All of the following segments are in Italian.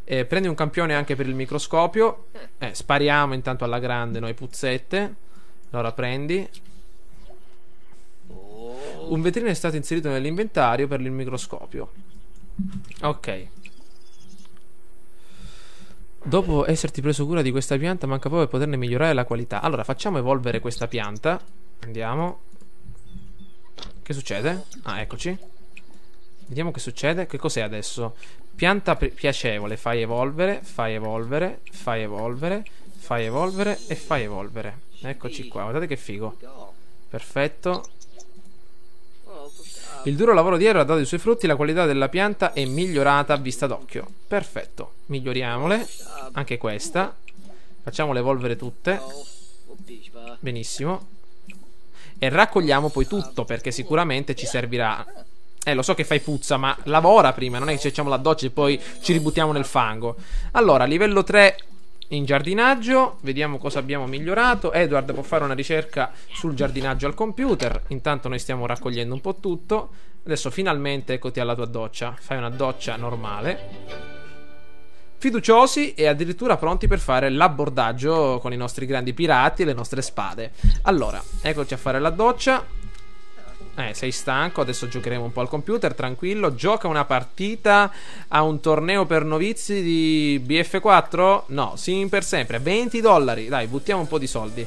Prendi un campione anche per il microscopio. Spariamo intanto alla grande noi puzzette. Allora prendi. Un vetrino è stato inserito nell'inventario per il microscopio. Ok. Dopo esserti preso cura di questa pianta, manca poco per poterne migliorare la qualità. Allora, facciamo evolvere questa pianta. Andiamo. Che succede? Ah, eccoci. Vediamo che succede. Che cos'è adesso? Pianta piacevole. Fai evolvere, fai evolvere, fai evolvere, fai evolvere e fai evolvere. Eccoci qua, guardate che figo. Perfetto. Il duro lavoro dietro ha dato i suoi frutti, la qualità della pianta è migliorata a vista d'occhio. Perfetto, miglioriamole. Anche questa. Facciamole evolvere tutte. Benissimo. E raccogliamo poi tutto, perché sicuramente ci servirà. Lo so che fai puzza, ma lavora prima. Non è che ci facciamo la doccia e poi ci ributtiamo nel fango. Allora, livello 3 in giardinaggio. Vediamo cosa abbiamo migliorato. Edward può fare una ricerca sul giardinaggio al computer. Intanto noi stiamo raccogliendo un po' tutto. Adesso finalmente eccoti alla tua doccia. Fai una doccia normale. Fiduciosi e addirittura pronti per fare l'abbordaggio con i nostri grandi pirati e le nostre spade. Allora, eccoci a fare la doccia. Sei stanco, adesso giocheremo un po' al computer, tranquillo. Gioca una partita a un torneo per novizi di BF4? No, sim per sempre, $20. Dai, buttiamo un po' di soldi.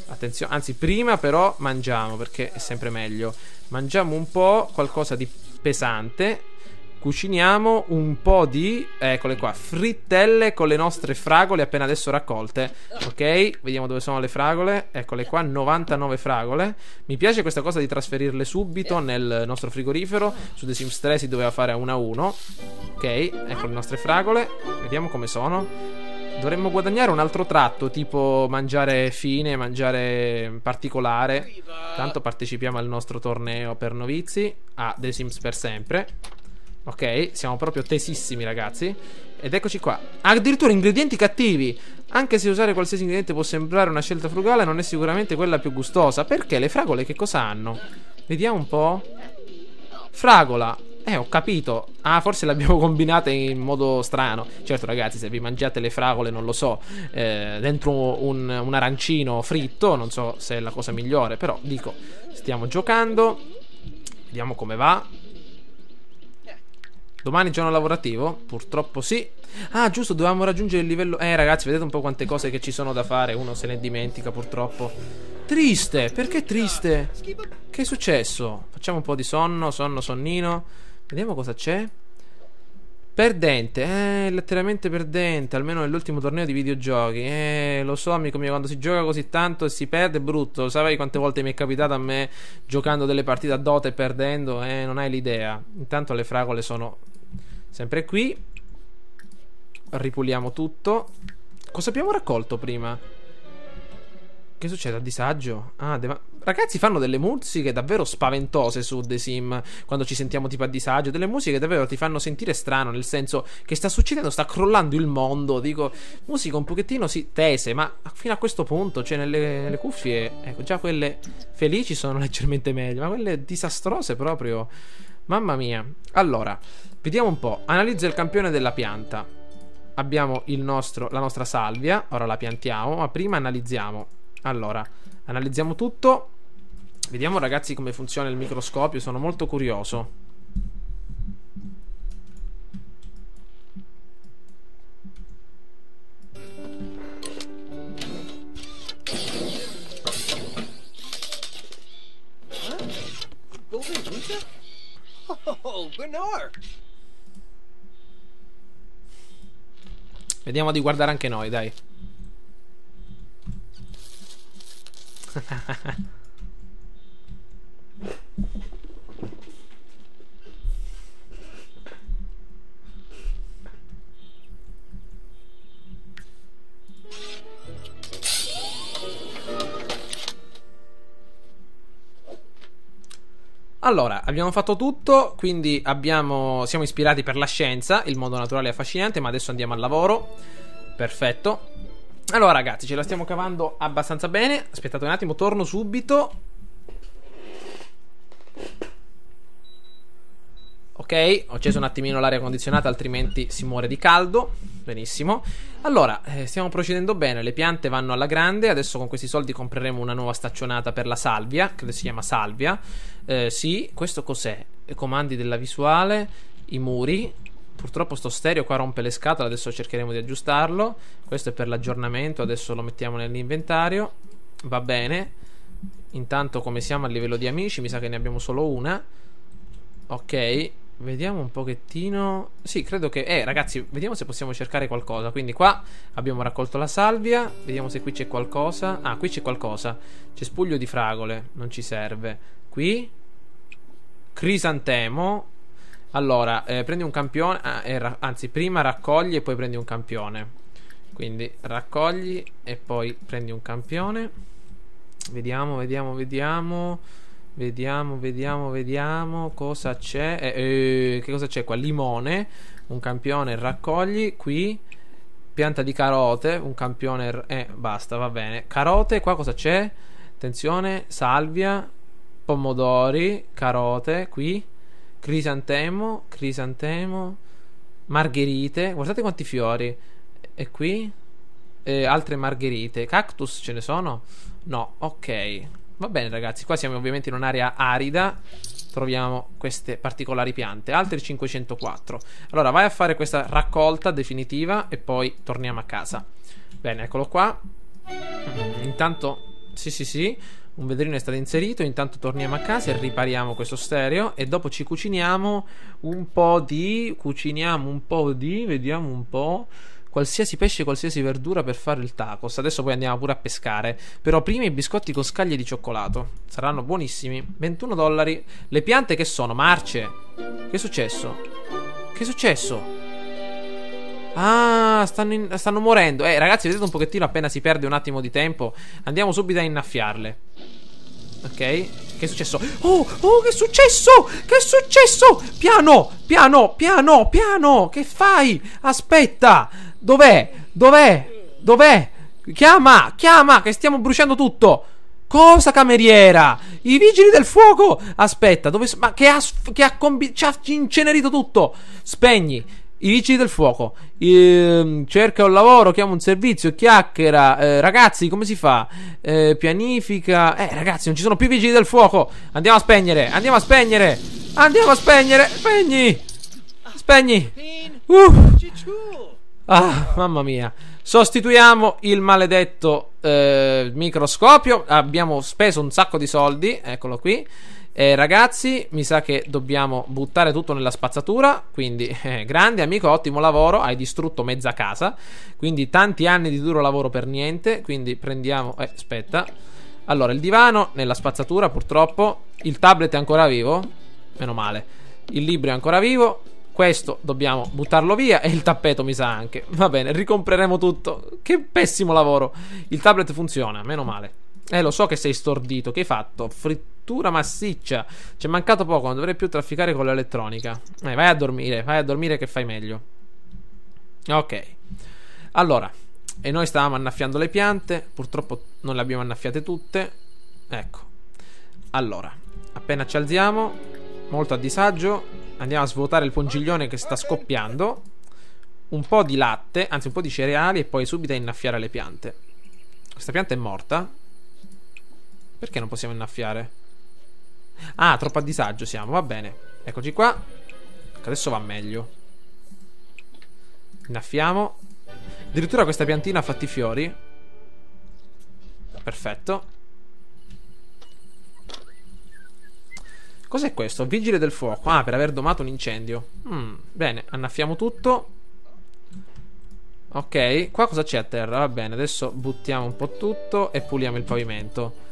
Attenzione, anzi prima però mangiamo, perché è sempre meglio. Mangiamo un po' qualcosa di pesante. Cuciniamo un po' di, eccole qua, frittelle con le nostre fragole appena adesso raccolte. Ok, vediamo dove sono le fragole. Eccole qua, 99 fragole. Mi piace questa cosa di trasferirle subito nel nostro frigorifero. Su The Sims 3 si doveva fare a 1 a 1. Ok, ecco le nostre fragole. Vediamo come sono. Dovremmo guadagnare un altro tratto, tipo mangiare fine, mangiare particolare. Tanto partecipiamo al nostro torneo per novizi a The Sims per sempre. Ok, siamo proprio tesissimi ragazzi. Ed eccoci qua. Addirittura ingredienti cattivi. Anche se usare qualsiasi ingrediente può sembrare una scelta frugale, non è sicuramente quella più gustosa. Perché le fragole che cosa hanno? Vediamo un po'. Fragola. Ho capito. Ah, forse le abbiamo combinate in modo strano. Certo ragazzi, se vi mangiate le fragole, non lo so, dentro un arancino fritto, non so se è la cosa migliore. Però dico, stiamo giocando. Vediamo come va. Domani giorno lavorativo? Purtroppo sì. Ah, giusto, dovevamo raggiungere il livello. Ragazzi, vedete un po' quante cose che ci sono da fare. Uno se ne dimentica purtroppo. Triste, perché triste? Che è successo? Facciamo un po' di sonnino. Vediamo cosa c'è. Perdente, letteralmente perdente. Almeno nell'ultimo torneo di videogiochi. Lo so, amico mio, quando si gioca così tanto e si perde è brutto. Sai quante volte mi è capitato a me giocando delle partite a Dota e perdendo? Non hai l'idea. Intanto le fragole sono sempre qui. Ripuliamo tutto. Cosa abbiamo raccolto prima? Che succede? A disagio? Ragazzi, fanno delle musiche davvero spaventose su The Sim. Quando ci sentiamo tipo a disagio, delle musiche che davvero ti fanno sentire strano. Nel senso che sta succedendo, sta crollando il mondo. Dico, musica un pochettino tese, ma fino a questo punto, cioè nelle cuffie, ecco, già quelle felici sono leggermente meglio, ma quelle disastrose proprio, mamma mia. Allora, vediamo un po'. Analizza il campione della pianta. Abbiamo la nostra salvia. Ora la piantiamo, ma prima analizziamo. Allora, analizziamo tutto. Vediamo ragazzi come funziona il microscopio. Sono molto curioso. Vediamo di guardare anche noi, dai. Allora, abbiamo fatto tutto, quindi siamo ispirati per la scienza, il mondo naturale è affascinante, ma adesso andiamo al lavoro. Perfetto. Allora ragazzi, ce la stiamo cavando abbastanza bene. Aspettate un attimo, torno subito. Ok, ho acceso un attimino l'aria condizionata, altrimenti si muore di caldo. Benissimo. Allora, stiamo procedendo bene, le piante vanno alla grande. Adesso con questi soldi compreremo una nuova staccionata per la salvia, credo si chiama salvia. Sì, questo cos'è? I comandi della visuale, i muri. Purtroppo sto stereo qua rompe le scatole, adesso cercheremo di aggiustarlo. Questo è per l'aggiornamento, adesso lo mettiamo nell'inventario. Va bene. Intanto come siamo a livello di amici, mi sa che ne abbiamo solo una. Ok, vediamo un pochettino. Sì, credo che... ragazzi, vediamo se possiamo cercare qualcosa. Quindi qua abbiamo raccolto la salvia. Vediamo se qui c'è qualcosa. Ah, qui c'è qualcosa. C'è spuglio di fragole, non ci serve. Qui crisantemo. Allora, prendi un campione. Anzi, prima raccogli e poi prendi un campione. Quindi raccogli e poi prendi un campione. Vediamo cosa c'è. Che cosa c'è qua? Limone, un campione, raccogli. Qui pianta di carote, un campione. Basta, va bene. Carote, qua cosa c'è? Attenzione, salvia, pomodori, carote. Qui crisantemo, margherite. Guardate quanti fiori. E qui altre margherite. Cactus ce ne sono? No, ok. Va bene ragazzi, qua siamo ovviamente in un'area arida. Troviamo queste particolari piante. Altri 504. Allora vai a fare questa raccolta definitiva e poi torniamo a casa. Bene, eccolo qua. Intanto, sì, un vetrino è stato inserito. Intanto torniamo a casa e ripariamo questo stereo. E dopo ci cuciniamo un po' di... Vediamo un po'... qualsiasi pesce, qualsiasi verdura per fare il tacos. Adesso poi andiamo pure a pescare. Però prima i biscotti con scaglie di cioccolato. Saranno buonissimi. $21. Le piante che sono? Marce. Che è successo? Ah, stanno morendo. Ragazzi, vedete un pochettino, appena si perde un attimo di tempo, andiamo subito a innaffiarle. Ok, che è successo? Oh, che è successo? Piano. Che fai? Aspetta. Dov'è? Chiama, che stiamo bruciando tutto. Cosa, cameriera? I vigili del fuoco. Aspetta, ma ci ha incenerito tutto. Spegni. I vigili del fuoco. Cerca un lavoro, chiama un servizio, chiacchiera. Ragazzi, come si fa? Pianifica. Ragazzi, non ci sono più vigili del fuoco. Andiamo a spegnere. Spegni. Ah, mamma mia. Sostituiamo il maledetto microscopio. Abbiamo speso un sacco di soldi. Eccolo qui. Ragazzi, mi sa che dobbiamo buttare tutto nella spazzatura. Quindi, grande amico, ottimo lavoro. Hai distrutto mezza casa. Quindi tanti anni di duro lavoro per niente. Quindi prendiamo... aspetta. Allora, il divano nella spazzatura, purtroppo. Il tablet è ancora vivo. Meno male. Il libro è ancora vivo. Questo dobbiamo buttarlo via. E il tappeto mi sa anche. Va bene, ricompreremo tutto. Che pessimo lavoro. Il tablet funziona, meno male. Lo so che sei stordito. Che hai fatto? Frittura massiccia. Ci è mancato poco, non dovrei più trafficare con l'elettronica. Vai a dormire che fai meglio. Ok. Allora, e noi stavamo annaffiando le piante. Purtroppo non le abbiamo annaffiate tutte. Ecco. Allora, appena ci alziamo, molto a disagio, andiamo a svuotare il pongiglione che sta scoppiando. Un po' di latte, anzi un po' di cereali, e poi subito a innaffiare le piante. Questa pianta è morta. Perché non possiamo innaffiare? Ah, troppo a disagio siamo, va bene. Eccoci qua. Adesso va meglio. Innaffiamo. Addirittura questa piantina ha fatto i fiori. Perfetto. Cos'è questo? Vigile del fuoco. Ah, per aver domato un incendio. Bene, annaffiamo tutto. Ok, qua cosa c'è a terra? Va bene, adesso buttiamo un po' tutto e puliamo il pavimento.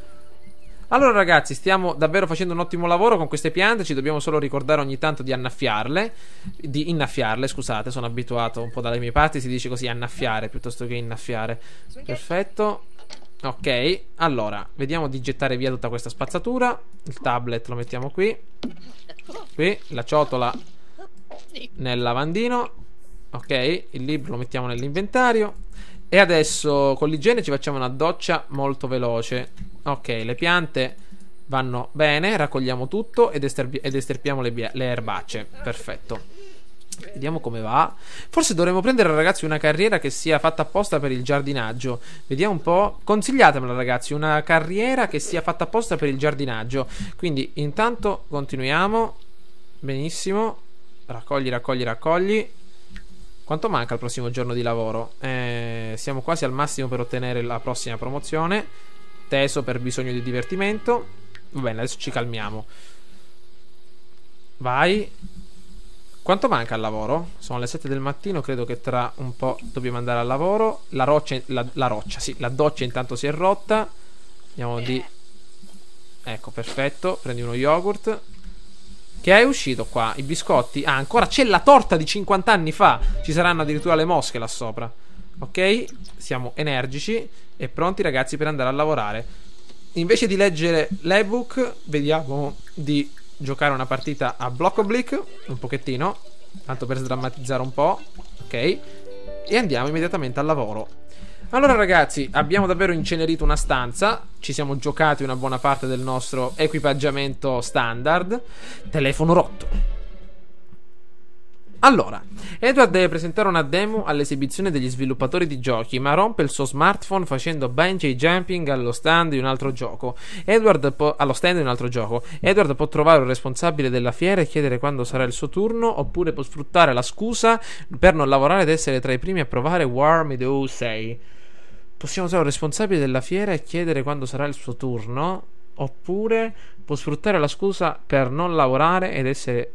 Allora ragazzi, stiamo davvero facendo un ottimo lavoro con queste piante. Ci dobbiamo solo ricordare ogni tanto di annaffiarle. Di innaffiarle, scusate, sono abituato un po' dalle mie parti. Si dice così, annaffiare piuttosto che innaffiare. Perfetto. Ok, allora, vediamo di gettare via tutta questa spazzatura. Il tablet lo mettiamo qui. Qui, la ciotola nel lavandino. Ok, il libro lo mettiamo nell'inventario. E adesso con l'igiene ci facciamo una doccia molto veloce. Ok, le piante vanno bene. Raccogliamo tutto ed estirpiamo le erbacce. Perfetto. Vediamo come va. Forse dovremmo prendere, ragazzi, una carriera che sia fatta apposta per il giardinaggio. Vediamo un po'. Consigliatemela, ragazzi, una carriera che sia fatta apposta per il giardinaggio. Quindi intanto continuiamo. Benissimo. Raccogli, raccogli, raccogli. Quanto manca al prossimo giorno di lavoro? Siamo quasi al massimo per ottenere la prossima promozione. Teso per bisogno di divertimento. Va bene, adesso ci calmiamo. Vai. Quanto manca al lavoro? Sono le 7 del mattino, credo che tra un po' dobbiamo andare al lavoro. La doccia intanto si è rotta. Andiamo di... Ecco, perfetto. Prendi uno yogurt. Che è uscito qua? I biscotti? Ah, ancora c'è la torta di 50 anni fa. Ci saranno addirittura le mosche là sopra. Ok? Siamo energici e pronti, ragazzi, per andare a lavorare. Invece di leggere l'ebook, vediamo di giocare una partita a Block Oblique, un pochettino, tanto per sdrammatizzare un po', ok? E andiamo immediatamente al lavoro. Allora, ragazzi, abbiamo davvero incenerito una stanza, ci siamo giocati una buona parte del nostro equipaggiamento standard. Telefono rotto. Allora, Edward deve presentare una demo all'esibizione degli sviluppatori di giochi, ma rompe il suo smartphone facendo bungee jumping allo stand di un altro gioco. Edward può trovare un responsabile della fiera e chiedere quando sarà il suo turno, oppure può sfruttare la scusa per non lavorare ed essere tra i primi a provare War Meadow 6. Possiamo trovare un responsabile della fiera e chiedere quando sarà il suo turno, oppure può sfruttare la scusa per non lavorare ed essere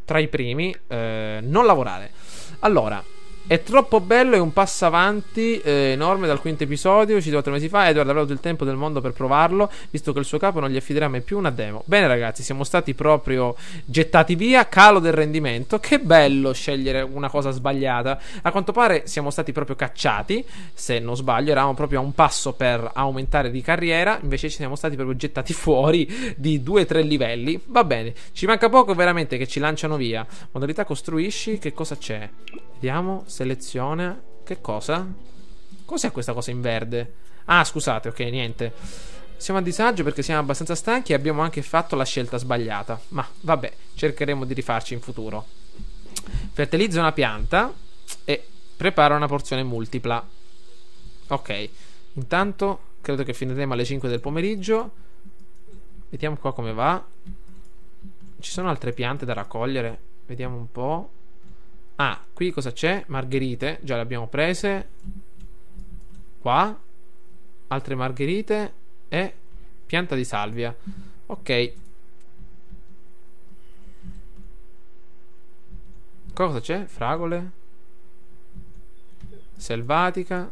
tra i primi, non lavorare. Allora, è troppo bello, è un passo avanti enorme dal quinto episodio, uscito 4 mesi fa. Edward avrà tutto il tempo del mondo per provarlo, visto che il suo capo non gli affiderà mai più una demo. Bene, ragazzi, siamo stati proprio gettati via. Calo del rendimento. Che bello scegliere una cosa sbagliata. A quanto pare siamo stati proprio cacciati. Se non sbaglio, eravamo proprio a un passo per aumentare di carriera, invece ci siamo stati proprio gettati fuori di 2-3 livelli. Va bene, ci manca poco veramente che ci lanciano via. Modalità costruisci, che cosa c'è? Vediamo, seleziona. Che cosa? Cos'è questa cosa in verde? Ah, scusate, ok, niente. Siamo a disagio perché siamo abbastanza stanchi e abbiamo anche fatto la scelta sbagliata. Ma vabbè, cercheremo di rifarci in futuro. Fertilizza una pianta e prepara una porzione multipla. Ok, intanto credo che finiremo alle 5 del pomeriggio. Vediamo qua come va. Ci sono altre piante da raccogliere. Vediamo un po'. Ah, qui cosa c'è? Margherite, già le abbiamo prese. Qua altre margherite e pianta di salvia. Ok. Qua cosa c'è? Fragole, selvatica.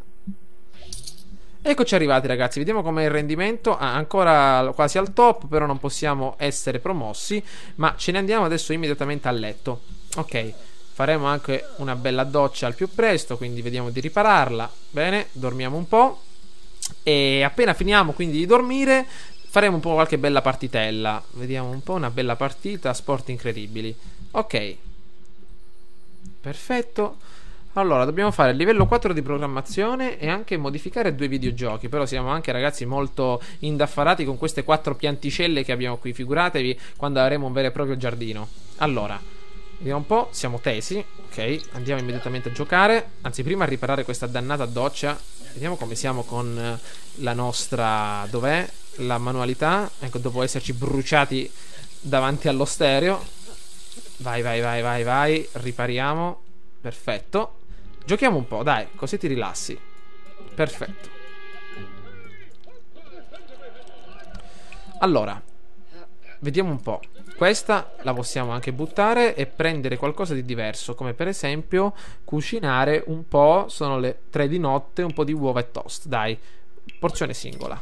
Eccoci arrivati, ragazzi. Vediamo com'è il rendimento. Ancora quasi al top, però non possiamo essere promossi. Ma ce ne andiamo adesso immediatamente a letto. Ok, faremo anche una bella doccia al più presto, quindi vediamo di ripararla. Bene, dormiamo un po'. E appena finiamo quindi di dormire, faremo un po' qualche bella partitella. Vediamo un po', una bella partita, sport incredibili. Ok, perfetto. Allora, dobbiamo fare il livello 4 di programmazione e anche modificare 2 videogiochi. Però siamo anche, ragazzi, molto indaffarati con queste 4 pianticelle che abbiamo qui. Figuratevi quando avremo un vero e proprio giardino. Allora, vediamo un po', siamo tesi. Ok, andiamo immediatamente a giocare. Anzi, prima a riparare questa dannata doccia. Vediamo come siamo con la nostra... Dov'è? La manualità. Ecco, dopo esserci bruciati davanti allo stereo. Vai, vai, vai, vai, vai. Ripariamo. Perfetto. Giochiamo un po', dai, così ti rilassi. Perfetto. Allora, vediamo un po'. Questa la possiamo anche buttare e prendere qualcosa di diverso, come per esempio cucinare un po'. Sono le 3 di notte, un po' di uova e toast. Dai, porzione singola.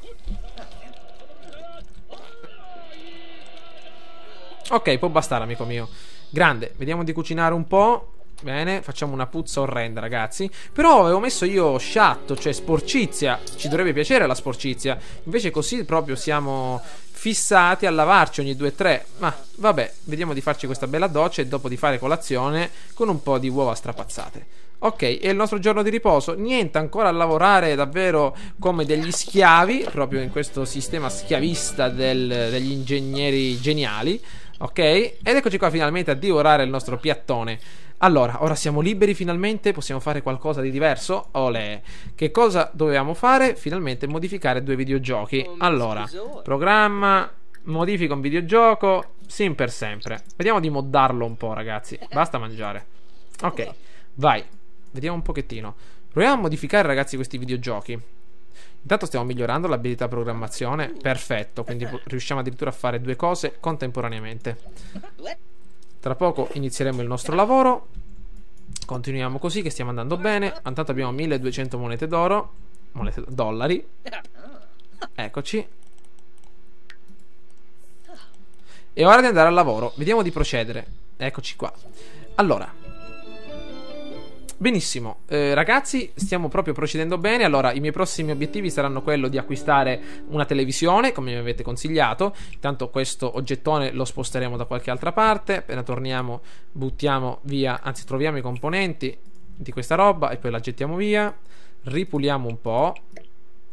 Ok, può bastare, amico mio. Grande, vediamo di cucinare un po'. Bene, facciamo una puzza orrenda, ragazzi. Però avevo messo io sciatto, cioè sporcizia. Ci dovrebbe piacere la sporcizia. Invece così proprio siamo fissati a lavarci ogni 2-3. Ma vabbè, vediamo di farci questa bella doccia e dopo di fare colazione con un po' di uova strapazzate. Ok, e il nostro giorno di riposo? Niente, ancora a lavorare davvero come degli schiavi, proprio in questo sistema schiavista degli ingegneri geniali. Ok, ed eccoci qua finalmente a divorare il nostro piattone. Allora, ora siamo liberi finalmente, possiamo fare qualcosa di diverso? Olè. Che cosa dovevamo fare? Finalmente modificare 2 videogiochi. Allora, programma, modifica un videogioco, sim per sempre. Vediamo di moddarlo un po', ragazzi. Basta mangiare. Ok, vai. Vediamo un pochettino. Proviamo a modificare, ragazzi, questi videogiochi. Intanto stiamo migliorando l'abilità programmazione. Perfetto, quindi riusciamo addirittura a fare 2 cose contemporaneamente. Tra poco inizieremo il nostro lavoro. Continuiamo così che stiamo andando bene. Intanto abbiamo 1200 monete d'oro, dollari. Eccoci. È ora di andare al lavoro. Vediamo di procedere. Eccoci qua. Allora, benissimo, ragazzi, stiamo proprio procedendo bene. Allora, i miei prossimi obiettivi saranno quello di acquistare una televisione, come mi avete consigliato. Intanto questo oggettone lo sposteremo da qualche altra parte. Appena torniamo buttiamo via, anzi troviamo i componenti di questa roba e poi la gettiamo via. Ripuliamo un po',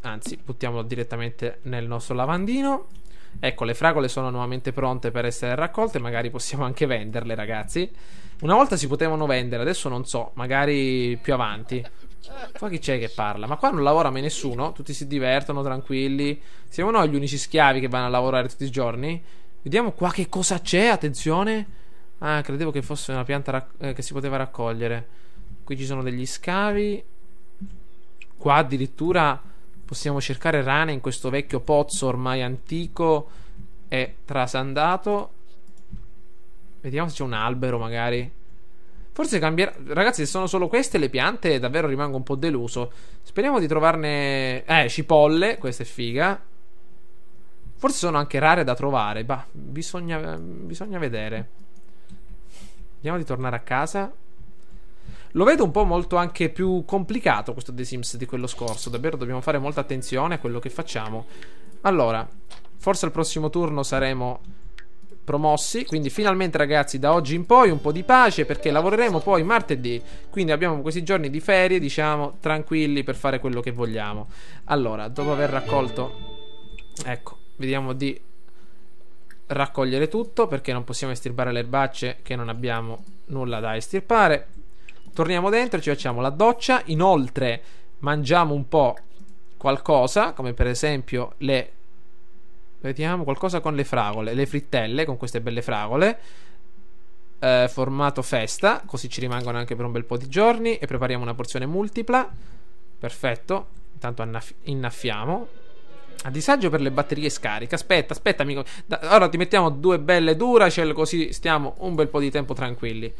anzi buttiamolo direttamente nel nostro lavandino. Ecco, le fragole sono nuovamente pronte per essere raccolte. Magari possiamo anche venderle, ragazzi. Una volta si potevano vendere, adesso non so, magari più avanti. Qua chi c'è che parla? Ma qua non lavora mai nessuno, tutti si divertono, tranquilli. Siamo noi gli unici schiavi che vanno a lavorare tutti i giorni. Vediamo qua che cosa c'è, attenzione. Ah, credevo che fosse una pianta che si poteva raccogliere. Qui ci sono degli scavi. Qua addirittura possiamo cercare rane in questo vecchio pozzo ormai antico e trasandato. Vediamo se c'è un albero magari. Forse cambierà. Ragazzi, se sono solo queste le piante davvero rimango un po' deluso. Speriamo di trovarne. Cipolle. Questa è figa. Forse sono anche rare da trovare. Bah, bisogna vedere. Vediamo di tornare a casa. Lo vedo un po' molto anche più complicato questo The Sims di quello scorso. Davvero dobbiamo fare molta attenzione a quello che facciamo. Allora, forse al prossimo turno saremo promossi. Quindi finalmente, ragazzi, da oggi in poi un po' di pace, perché lavoreremo poi martedì. Quindi abbiamo questi giorni di ferie, diciamo, tranquilli per fare quello che vogliamo. Allora, dopo aver raccolto, ecco, vediamo di raccogliere tutto, perché non possiamo estirpare le erbacce che non abbiamo nulla da estirpare. Torniamo dentro, ci facciamo la doccia. Inoltre mangiamo un po' qualcosa, come per esempio le... Vediamo qualcosa con le fragole, le frittelle, con queste belle fragole, formato festa, così ci rimangono anche per un bel po' di giorni. E prepariamo una porzione multipla. Perfetto. Intanto innaffiamo. A disagio per le batterie scariche. Aspetta amico, ora ti mettiamo 2 belle Duracell, così stiamo un bel po' di tempo tranquilli.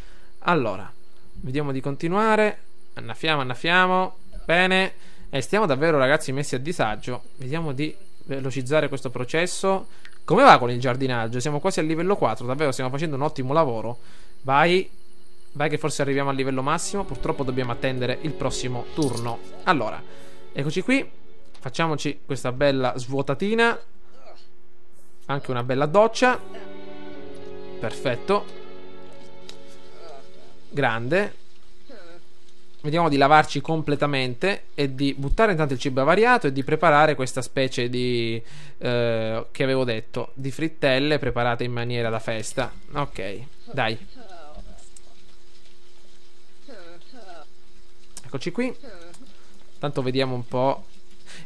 Allora, vediamo di continuare. Annaffiamo. Bene. E stiamo davvero, ragazzi, messi a disagio. Vediamo di velocizzare questo processo. Come va con il giardinaggio? Siamo quasi al livello 4. Davvero stiamo facendo un ottimo lavoro. Vai che forse arriviamo al livello massimo. Purtroppo dobbiamo attendere il prossimo turno. Allora, eccoci qui. Facciamoci questa bella svuotatina. Anche una bella doccia. Perfetto. Grande. Vediamo di lavarci completamente e di buttare intanto il cibo avariato e di preparare questa specie di che avevo detto, di frittelle preparate in maniera da festa. Ok, dai. Eccoci qui. Tanto vediamo un po'.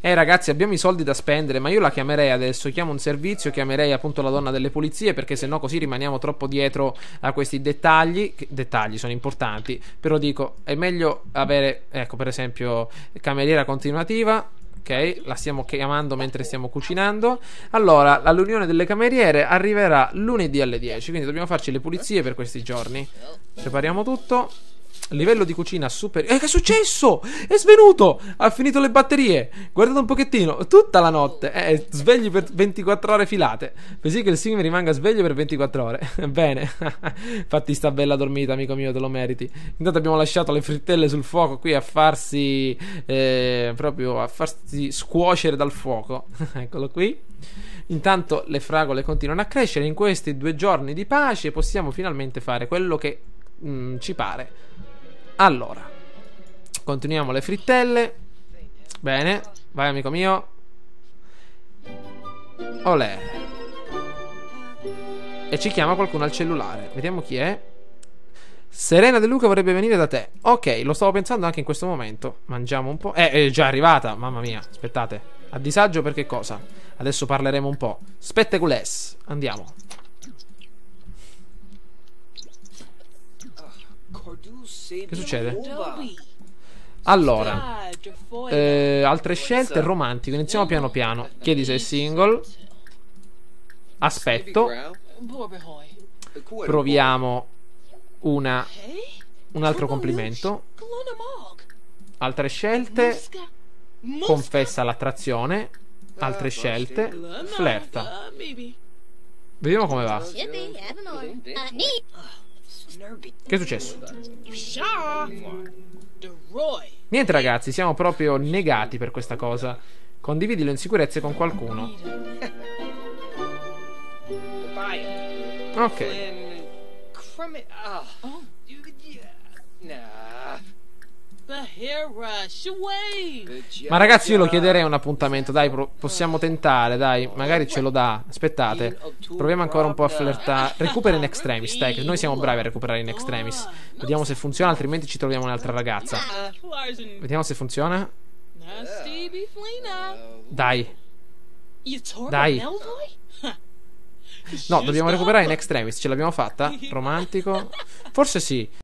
Ragazzi, abbiamo i soldi da spendere, ma io la chiamerei adesso. Chiamo un servizio, chiamerei appunto la donna delle pulizie, perché sennò così rimaniamo troppo dietro a questi dettagli. Dettagli sono importanti, però dico, è meglio avere, ecco, per esempio, cameriera continuativa. Ok, la stiamo chiamando mentre stiamo cucinando. Allora, la riunione delle cameriere arriverà lunedì alle 10, quindi dobbiamo farci le pulizie per questi giorni. Prepariamo tutto. Livello di cucina super. Che è successo? È svenuto! Ha finito le batterie. Guardate un pochettino. Tutta la notte. Svegli per 24 ore filate. Così che il sim rimanga sveglio per 24 ore. Bene. Fatti sta bella dormita, amico mio, te lo meriti. Intanto abbiamo lasciato le frittelle sul fuoco qui a farsi. Proprio a farsi scuocere dal fuoco. Eccolo qui. Intanto le fragole continuano a crescere. In questi 2 giorni di pace possiamo finalmente fare quello che ci pare. Allora, continuiamo le frittelle. Bene, vai amico mio. Olè. E ci chiama qualcuno al cellulare. Vediamo chi è. Serena De Luca vorrebbe venire da te. Ok, lo stavo pensando anche in questo momento. Mangiamo un po'. È già arrivata, mamma mia. Aspettate. A disagio per che cosa? Adesso parleremo un po'. Spettecules. Andiamo. Che succede? Allora, altre scelte. Romantico. Iniziamo piano piano. Chiedi se è single. Aspetto. Proviamo un altro complimento. Altre scelte. Confessa l'attrazione. Altre scelte. Flirta. Vediamo come va. Che è successo? Niente ragazzi, siamo proprio negati per questa cosa. Condividi le insicurezze con qualcuno. Ok. Ma ragazzi, io lo chiederei un appuntamento. Dai, possiamo tentare, dai. Magari ce lo dà. Aspettate. Proviamo ancora un po' a flirtare. Recupera in extremis, dai, che noi siamo bravi a recuperare in extremis. Vediamo se funziona, altrimenti ci troviamo un'altra ragazza. Vediamo se funziona. Dai. Dai. No, dobbiamo recuperare in extremis. Ce l'abbiamo fatta? Romantico? Forse sì.